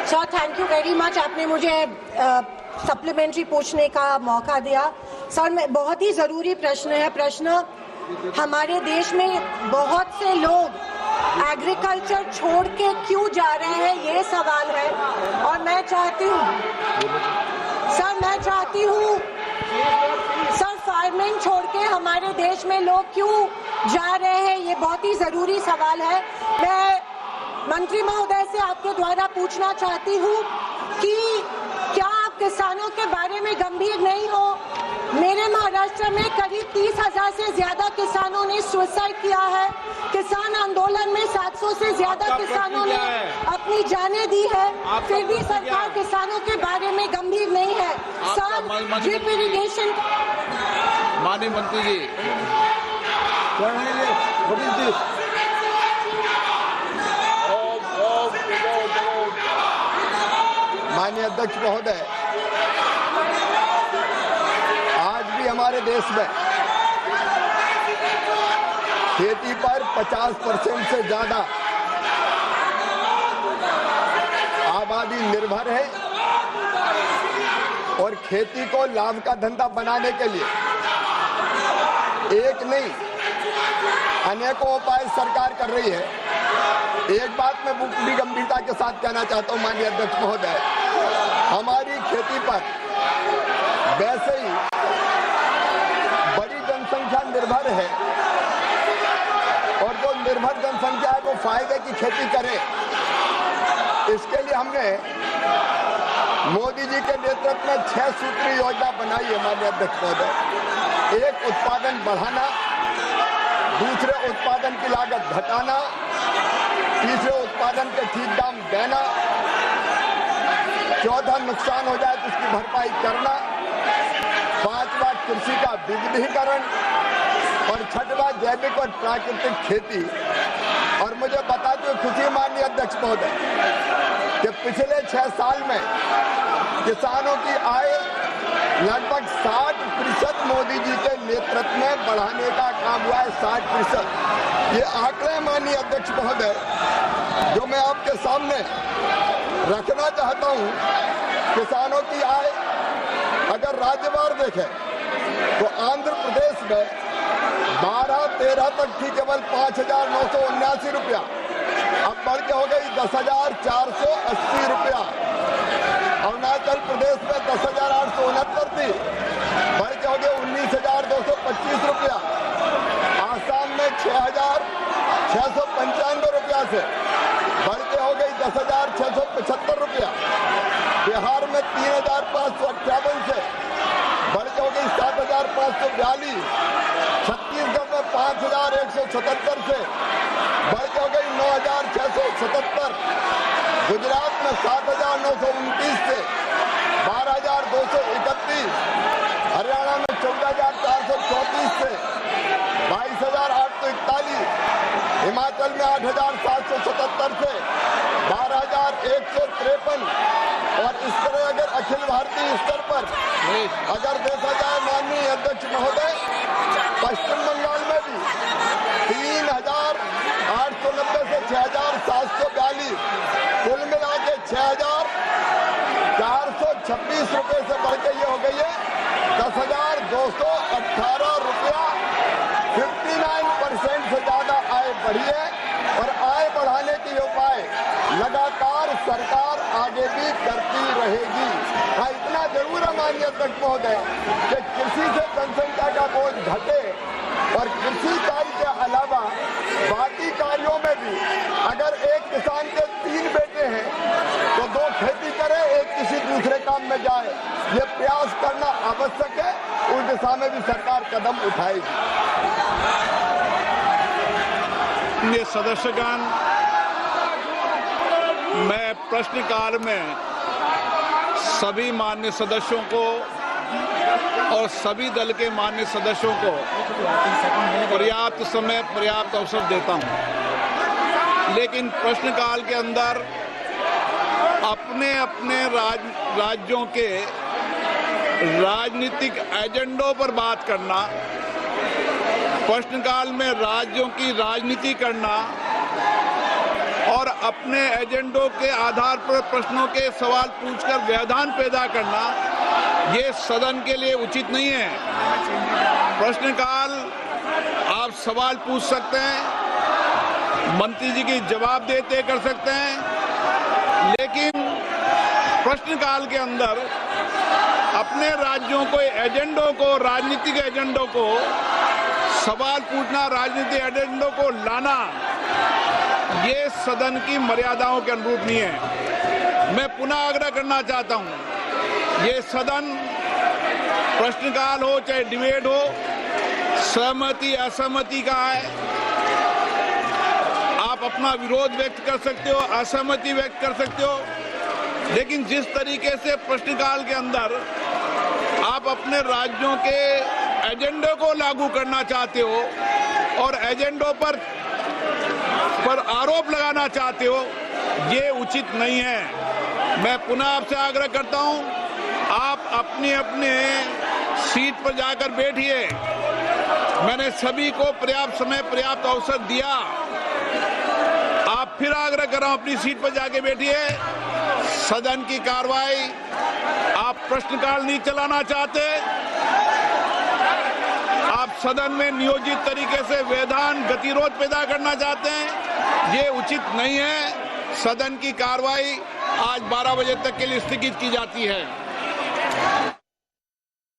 Sir, thank you very much, आपने मुझे supplementary पूछने का मौका दिया। सर, मैं बहुत ही ज़रूरी प्रश्न है। प्रश्न हमारे देश में बहुत से लोग एग्रीकल्चर छोड़ के क्यों जा रहे हैं, ये सवाल है। और मैं चाहती हूँ सर फार्मिंग छोड़ के हमारे देश में लोग क्यों जा रहे हैं, ये बहुत ही ज़रूरी सवाल है। मैं मंत्री महोदय से आपके द्वारा पूछना चाहती हूँ कि क्या आप किसानों के बारे में गंभीर नहीं हो? मेरे महाराष्ट्र में करीब 30,000 से ज्यादा किसानों ने सुसाइड किया है। किसान आंदोलन में 700 से ज्यादा किसानों ने अपनी जानें दी है, फिर भी सरकार किसानों के बारे में गंभीर नहीं है। सर, ड्रिप इरिगेशन, माननीय मंत्री जी, माननीय अध्यक्ष महोदय, आज भी हमारे देश में खेती पर 50% से ज्यादा आबादी निर्भर है और खेती को लाभ का धंधा बनाने के लिए एक नहीं अनेकों उपाय सरकार कर रही है। एक बात मैं पूरी गंभीरता के साथ कहना चाहता हूं माननीय अध्यक्ष महोदय, हमारी खेती पर वैसे ही बड़ी जनसंख्या निर्भर है और जो निर्भर जनसंख्या है वो फायदे की खेती करे। इसके लिए हमने मोदी जी के नेतृत्व में 6 सूत्री योजना बनाई है माननीय अध्यक्ष महोदय। एक, उत्पादन बढ़ाना, दूसरे, उत्पादन की लागत घटाना, तीसरे, उत्पादन के ठीक दाम देना, चौथा, नुकसान हो जाए तो उसकी भरपाई करना, पांचवा, कृषि का विविधीकरण और छठवां, जैविक और प्राकृतिक खेती। और मुझे बताते हुए खुशी माननीय अध्यक्ष महोदय कि पिछले 6 साल में किसानों की आय लगभग 60% मोदी जी के नेतृत्व में बढ़ाने का काम हुआ है। 60%। ये आंकड़े माननीय अध्यक्ष महोदय जो मैं आपके सामने रखना चाहता हूं, किसानों की आय अगर राज्यवार देखें तो आंध्र प्रदेश में 12-13 तक थी केवल 5,979 रुपया, अब बढ़ के हो गई 10,480 रुपया। अरुणाचल प्रदेश में 10,869 थी, बढ़ के हो गए 19,225 रुपया। आसाम में 6,695 रुपया से बढ़ के हो गई 10,675 रुपया। बिहार में 3,558 से बढ़ के हो गई 7,542। छत्तीसगढ़ में 5,177 से बढ़ के हो गई 9,677। गुजरात में 7,929 से 12,231। हरियाणा में 14,434 से 22,841। हिमाचल में 8,777 से 12,153। और इस तरह अगर अखिल भारतीय स्तर पर अगर देखा जाए माननीय अध्यक्ष महोदय, पश्चिम बंगाल में भी 3,890 से 6,742, कुल मिला के 6,426 रुपए से बढ़ के ये हो गई है 10,218 रुपया। 59% से ज्यादा आय बढ़ी है और आय बढ़ाने के उपाय लगातार सरकार आगे भी करती रहेगी। हाँ, इतना जरूर है माननीय अध्यक्ष महोदय कि कृषि से जनसंख्या का बोझ घटे और कृषि कार्य के अलावा बाकी कार्यों में भी अगर एक किसान के 3 बेटे हैं तो 2 खेती करे, एक किसी दूसरे काम में जाए। ये प्रयास करना आवश्यक है, उस दिशा में भी सरकार कदम उठाएगी। ये सदस्यगण, मैं प्रश्नकाल में सभी मान्य सदस्यों को और सभी दल के मान्य सदस्यों को पर्याप्त समय, पर्याप्त अवसर देता हूं, लेकिन प्रश्नकाल के अंदर अपने अपने राज्यों के राजनीतिक एजेंडों पर बात करना, प्रश्नकाल में राज्यों की राजनीति करना और अपने एजेंडों के आधार पर प्रश्नों के सवाल पूछकर व्यवधान पैदा करना ये सदन के लिए उचित नहीं है। प्रश्नकाल आप सवाल पूछ सकते हैं, मंत्री जी की जवाब देते कर सकते हैं, लेकिन प्रश्नकाल के अंदर अपने राज्यों को एजेंडों को, राजनीतिक एजेंडों को सवाल पूछना, राजनीतिक एजेंडों को लाना, ये सदन की मर्यादाओं के अनुरूप नहीं है। मैं पुनः आग्रह करना चाहता हूं, ये सदन प्रश्नकाल हो चाहे डिबेट हो, सहमति असहमति का है। आप अपना विरोध व्यक्त कर सकते हो, असहमति व्यक्त कर सकते हो, लेकिन जिस तरीके से प्रश्नकाल के अंदर आप अपने राज्यों के एजेंडे को लागू करना चाहते हो और एजेंडों पर आरोप लगाना चाहते हो, ये उचित नहीं है। मैं पुनः आपसे आग्रह करता हूं, आप अपने अपने सीट पर जाकर बैठिए। मैंने सभी को पर्याप्त समय, पर्याप्त अवसर दिया। आप फिर आग्रह कर रहा हूं, अपनी सीट पर जाके बैठिए। सदन की कार्रवाई, आप प्रश्नकाल नहीं चलाना चाहते, आप सदन में नियोजित तरीके से व्यवधान, गतिरोध पैदा करना चाहते हैं, ये उचित नहीं है। सदन की कार्रवाई आज 12 बजे तक के लिए स्थगित की जाती है।